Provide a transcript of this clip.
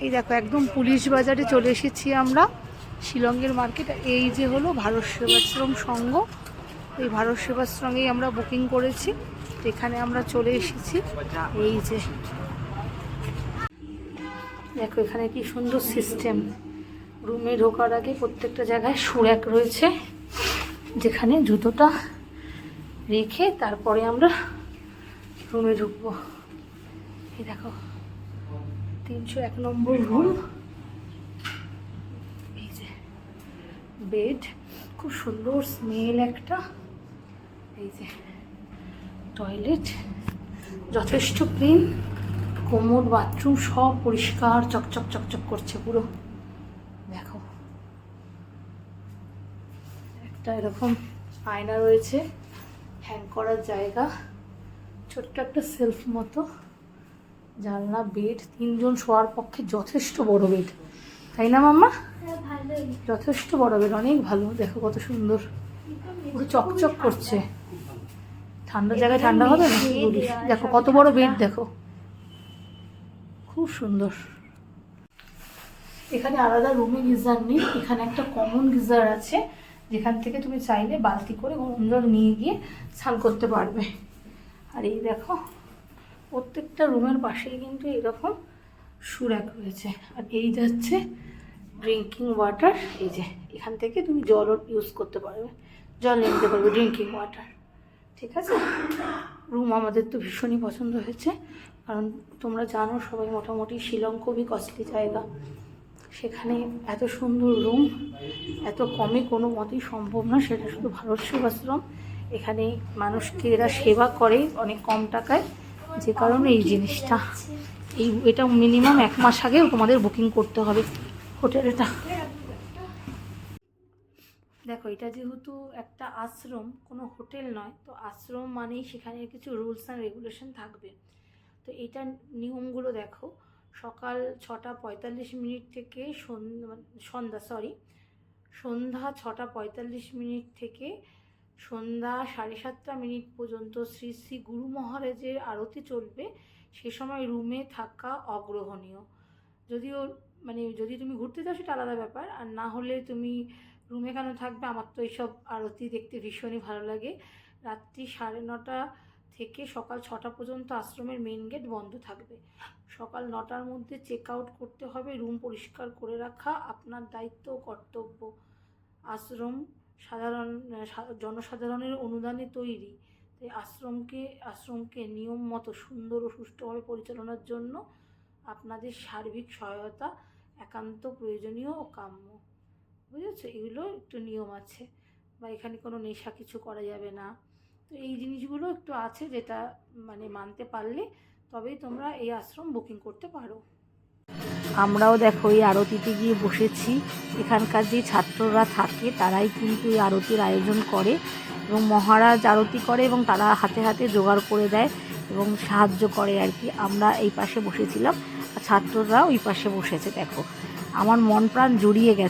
এই দেখো একদম পুলিশ বাজারে চলে এসেছি আমরা, শিলংয়ের মার্কেট। এই যে হলো ভারত সেবাশ্রম সংঘ, এই ভারত সেবাশ্রমেই আমরা বুকিং করেছি, এখানে আমরা চলে এসেছি। এই যে দেখো এখানে কি সুন্দর সিস্টেম, রুমে ঢোকার আগে প্রত্যেকটা জায়গায় সুরাক রয়েছে, যেখানে জুতোটা রেখে তারপরে আমরা রুমে ঢুকবো। এই দেখো 301 নম্বর রুম। এই যে বেড, খুব সুন্দর স্মেল একটা। এই যে টয়লেট যথেষ্ট ক্লিন, কোমোড বাথরুম সব পরিষ্কার চকচক চকচক করছে পুরো। দেখো একটা এরকম আয়না রয়েছে, হ্যাং করার জায়গা, ছোট্ট একটা সেলফ মতো, জানলা, বেড, 3 জন শোয়ার পক্ষে যথেষ্ট বড় বেড, তাই না মাম্মা? যথেষ্ট বড় বেড, অনেক ভালো। দেখো কত সুন্দর, পুরো চকচক করছে। ঠান্ডা জায়গায় ঠান্ডা হবে না কি বলিস? দেখো কত বড় বেড, দেখো খুব সুন্দর। এখানে আলাদা রুমে গিজার নেই, এখানে একটা কমন গিজার আছে, যেখান থেকে তুমি চাইলে বালতি করে গরম জল নিয়ে গিয়ে স্নান করতে পারবে। আর এই দেখো প্রত্যেকটা রুমের পাশেই কিন্তু এরকম সুরাক রয়েছে। আর এই যাচ্ছে ড্রিঙ্কিং ওয়াটার, এই যে এখান থেকে তুমি জলও ইউজ করতে পারবে, জল নিতে পারবে, ড্রিঙ্কিং ওয়াটার। ঠিক আছে, রুম আমাদের তো ভীষণই পছন্দ হয়েছে, কারণ তোমরা জানো সবাই মোটামুটি শিলং খুবই কস্টলি জায়গা, সেখানে এত সুন্দর রুম এত কমে কোনো মতেই সম্ভব না। সেটা শুধু ভারত সেবাশ্রম, এখানে মানুষকে এরা সেবা করে অনেক কম টাকায়, যে কারণে এই জিনিসটা, এটা মিনিমাম 1 মাস আগেও তোমাদের বুকিং করতে হবে হোটেলটা। দেখো এটা যেহেতু একটা আশ্রম, কোনো হোটেল নয়, তো আশ্রম মানেই সেখানে কিছু রুলস অ্যান্ড রেগুলেশন থাকবে। তো এইটার নিয়মগুলো দেখো, সকাল 6:45 থেকে সন্ধ্যা 6:45 থেকে সন্ধ্যা 7:30 পর্যন্ত শ্রী শ্রী গুরু মহারাজের আরতি চলবে। সে সময় রুমে থাকা অগ্রহণীয়। যদিও যদি তুমি ঘুরতে যাও সেটা আলাদা ব্যাপার, আর না হলে তুমি রুমে কেন থাকবে? আমার তো এইসব আরতি দেখতে ভীষণই ভালো লাগে। রাত্রি 9:30 থেকে সকাল 6টা পর্যন্ত আশ্রমের মেন গেট বন্ধ থাকবে। সকাল 9টার মধ্যে চেক আউট করতে হবে। রুম পরিষ্কার করে রাখা আপনার দায়িত্ব ও কর্তব্য। আশ্রম জনসাধারণের অনুদানে তৈরি, তাই আশ্রমকে নিয়ম মতো সুন্দর ও সুষ্ঠুভাবে পরিচালনার জন্য আপনাদের সার্বিক সহায়তা একান্ত প্রয়োজনীয় ও কাম্য। বুঝেছো? এগুলো একটু নিয়ম আছে, বা এখানে কোনো নেশা কিছু করা যাবে না। তো এই জিনিসগুলো একটু আছে, যেটা মানতে পারলে তবেই তোমরা এই আশ্রম বুকিং করতে পারো। আমরাও দেখো এই আরতিতে গিয়ে বসেছি। এখানকার যে ছাত্ররা থাকে তারাই কিন্তু এই আরতির আয়োজন করে, এবং মহারাজ আরতি করে এবং তারা হাতে হাতে জোগাড় করে দেয় এবং সাহায্য করে আর কি। আমরা এই পাশে বসেছিলাম আর ছাত্ররা ওই পাশে বসেছে। দেখো আমার মন প্রাণ জুড়িয়ে গেছে।